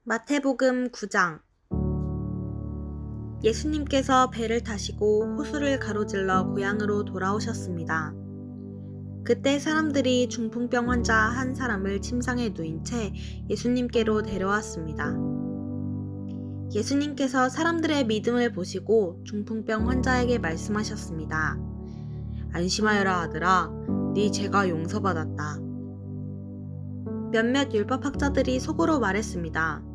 마태복음 9장. 예수님께서 배를 타시고 호수를 가로질러 고향으로 돌아오셨습니다. 그때 사람들이 중풍병 환자 한 사람을 침상에 누인 채 예수님께로 데려왔습니다. 예수님께서 사람들의 믿음을 보시고 중풍병 환자에게 말씀하셨습니다. 안심하여라 아들아, 네 죄가 용서받았다. 몇몇 율법학자들이 속으로 말했습니다.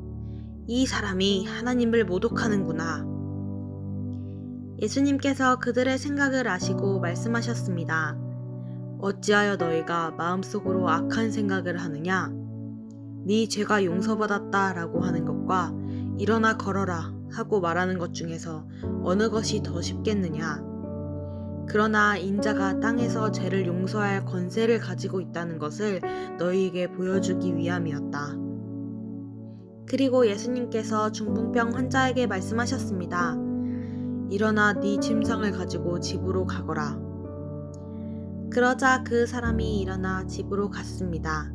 이 사람이 하나님을 모독하는구나. 예수님께서 그들의 생각을 아시고 말씀하셨습니다. 어찌하여 너희가 마음속으로 악한 생각을 하느냐? 네 죄가 용서받았다 라고 하는 것과 일어나 걸어라 하고 말하는 것 중에서 어느 것이 더 쉽겠느냐? 그러나 인자가 땅에서 죄를 용서할 권세를 가지고 있다는 것을 너희에게 보여주기 위함이었다. 그리고 예수님께서 중풍병 환자에게 말씀하셨습니다. 일어나 네 침상을 가지고 집으로 가거라. 그러자 그 사람이 일어나 집으로 갔습니다.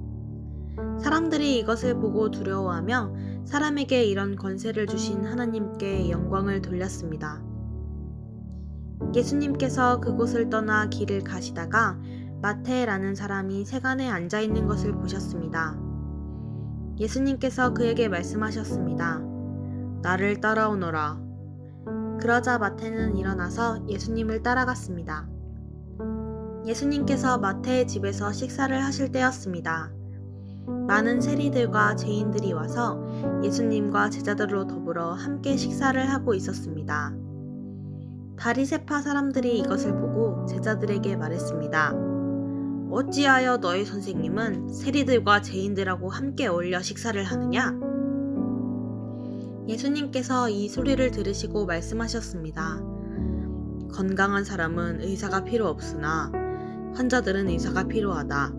사람들이 이것을 보고 두려워하며 사람에게 이런 권세를 주신 하나님께 영광을 돌렸습니다. 예수님께서 그곳을 떠나 길을 가시다가 마태라는 사람이 세간에 앉아 있는 것을 보셨습니다. 예수님께서 그에게 말씀하셨습니다. 나를 따라오너라. 그러자 마태는 일어나서 예수님을 따라갔습니다. 예수님께서 마태의 집에서 식사를 하실 때였습니다. 많은 세리들과 죄인들이 와서 예수님과 제자들로 더불어 함께 식사를 하고 있었습니다. 바리새파 사람들이 이것을 보고 제자들에게 말했습니다. 어찌하여 너희 선생님은 세리들과 죄인들하고 함께 어울려 식사를 하느냐? 예수님께서 이 소리를 들으시고 말씀하셨습니다. 건강한 사람은 의사가 필요 없으나 환자들은 의사가 필요하다.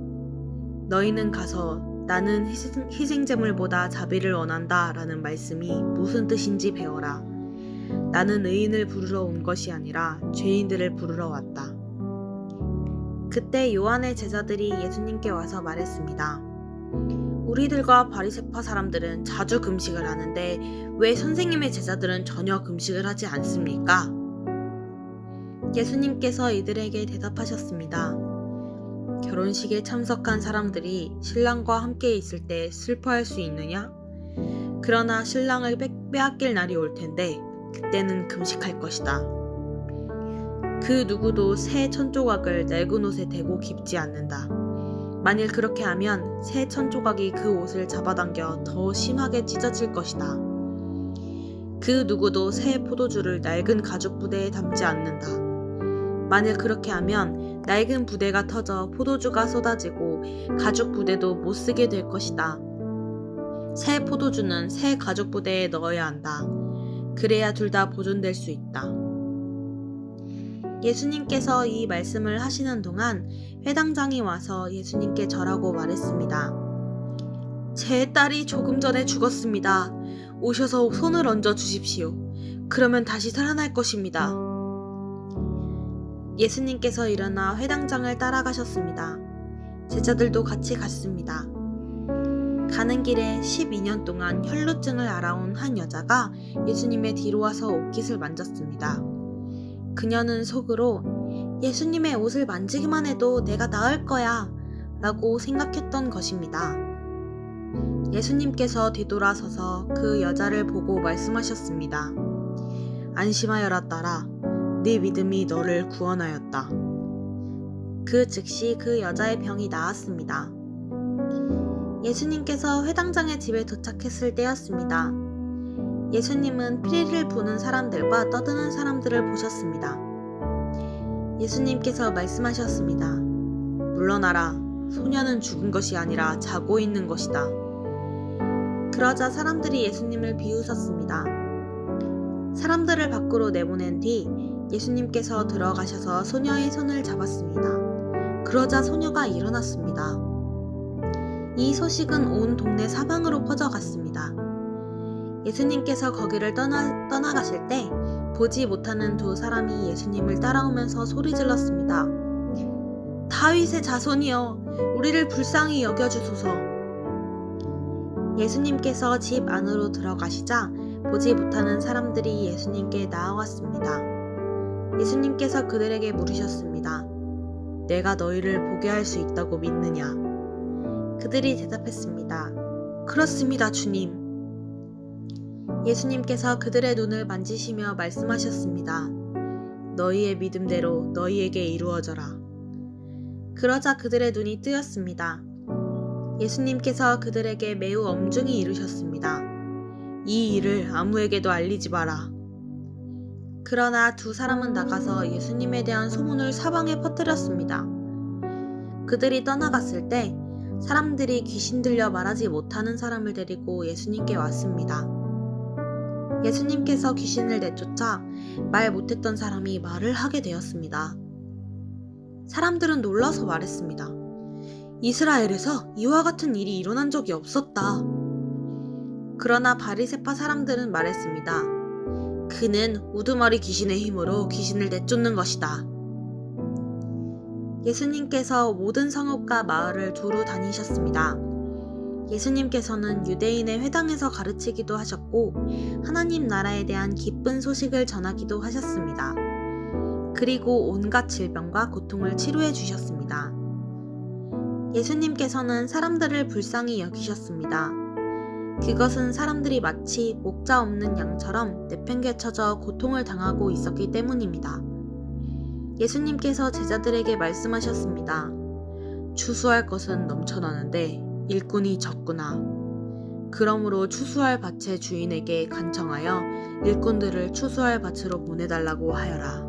너희는 가서 나는 희생제물보다 자비를 원한다 라는 말씀이 무슨 뜻인지 배워라. 나는 의인을 부르러 온 것이 아니라 죄인들을 부르러 왔다. 그때 요한의 제자들이 예수님께 와서 말했습니다. 우리들과 바리새파 사람들은 자주 금식을 하는데 왜 선생님의 제자들은 전혀 금식을 하지 않습니까? 예수님께서 이들에게 대답하셨습니다. 결혼식에 참석한 사람들이 신랑과 함께 있을 때 슬퍼할 수 있느냐? 그러나 신랑을 빼앗길 날이 올 텐데 그때는 금식할 것이다. 그 누구도 새 천조각을 낡은 옷에 대고 깁지 않는다. 만일 그렇게 하면 새 천조각이 그 옷을 잡아당겨 더 심하게 찢어질 것이다. 그 누구도 새 포도주를 낡은 가죽 부대에 담지 않는다. 만일 그렇게 하면 낡은 부대가 터져 포도주가 쏟아지고 가죽 부대도 못 쓰게 될 것이다. 새 포도주는 새 가죽 부대에 넣어야 한다. 그래야 둘 다 보존될 수 있다. 예수님께서 이 말씀을 하시는 동안 회당장이 와서 예수님께 절하고 말했습니다. 제 딸이 조금 전에 죽었습니다. 오셔서 손을 얹어 주십시오. 그러면 다시 살아날 것입니다. 예수님께서 일어나 회당장을 따라가셨습니다. 제자들도 같이 갔습니다. 가는 길에 12년 동안 혈루증을 앓아온 한 여자가 예수님의 뒤로 와서 옷깃을 만졌습니다. 그녀는 속으로 예수님의 옷을 만지기만 해도 내가 나을 거야 라고 생각했던 것입니다. 예수님께서 뒤돌아서서 그 여자를 보고 말씀하셨습니다. 안심하여라 딸아, 네 믿음이 너를 구원하였다. 그 즉시 그 여자의 병이 나았습니다. 예수님께서 회당장의 집에 도착했을 때였습니다. 예수님은 피리를 부는 사람들과 떠드는 사람들을 보셨습니다. 예수님께서 말씀하셨습니다. 물러나라. 소녀는 죽은 것이 아니라 자고 있는 것이다. 그러자 사람들이 예수님을 비웃었습니다. 사람들을 밖으로 내보낸 뒤 예수님께서 들어가셔서 소녀의 손을 잡았습니다. 그러자 소녀가 일어났습니다. 이 소식은 온 동네 사방으로 퍼져갔습니다. 예수님께서 거기를 떠나가실 때 보지 못하는 두 사람이 예수님을 따라오면서 소리질렀습니다. 다윗의 자손이여, 우리를 불쌍히 여겨주소서. 예수님께서 집 안으로 들어가시자 보지 못하는 사람들이 예수님께 나아왔습니다. 예수님께서 그들에게 물으셨습니다. 내가 너희를 보게 할 수 있다고 믿느냐? 그들이 대답했습니다. 그렇습니다, 주님. 예수님께서 그들의 눈을 만지시며 말씀하셨습니다. 너희의 믿음대로 너희에게 이루어져라. 그러자 그들의 눈이 뜨였습니다. 예수님께서 그들에게 매우 엄중히 이르셨습니다. 이 일을 아무에게도 알리지 마라. 그러나 두 사람은 나가서 예수님에 대한 소문을 사방에 퍼뜨렸습니다. 그들이 떠나갔을 때 사람들이 귀신 들려 말하지 못하는 사람을 데리고 예수님께 왔습니다. 예수님께서 귀신을 내쫓아 말 못했던 사람이 말을 하게 되었습니다. 사람들은 놀라서 말했습니다. 이스라엘에서 이와 같은 일이 일어난 적이 없었다. 그러나 바리새파 사람들은 말했습니다. 그는 우두머리 귀신의 힘으로 귀신을 내쫓는 것이다. 예수님께서 모든 성읍과 마을을 두루 다니셨습니다. 예수님께서는 유대인의 회당에서 가르치기도 하셨고 하나님 나라에 대한 기쁜 소식을 전하기도 하셨습니다. 그리고 온갖 질병과 고통을 치료해 주셨습니다. 예수님께서는 사람들을 불쌍히 여기셨습니다. 그것은 사람들이 마치 목자 없는 양처럼 내팽개쳐져 고통을 당하고 있었기 때문입니다. 예수님께서 제자들에게 말씀하셨습니다. 추수할 것은 넘쳐나는데 일꾼이 적구나. 그러므로 추수할 밭의 주인에게 간청하여 일꾼들을 추수할 밭으로 보내달라고 하여라.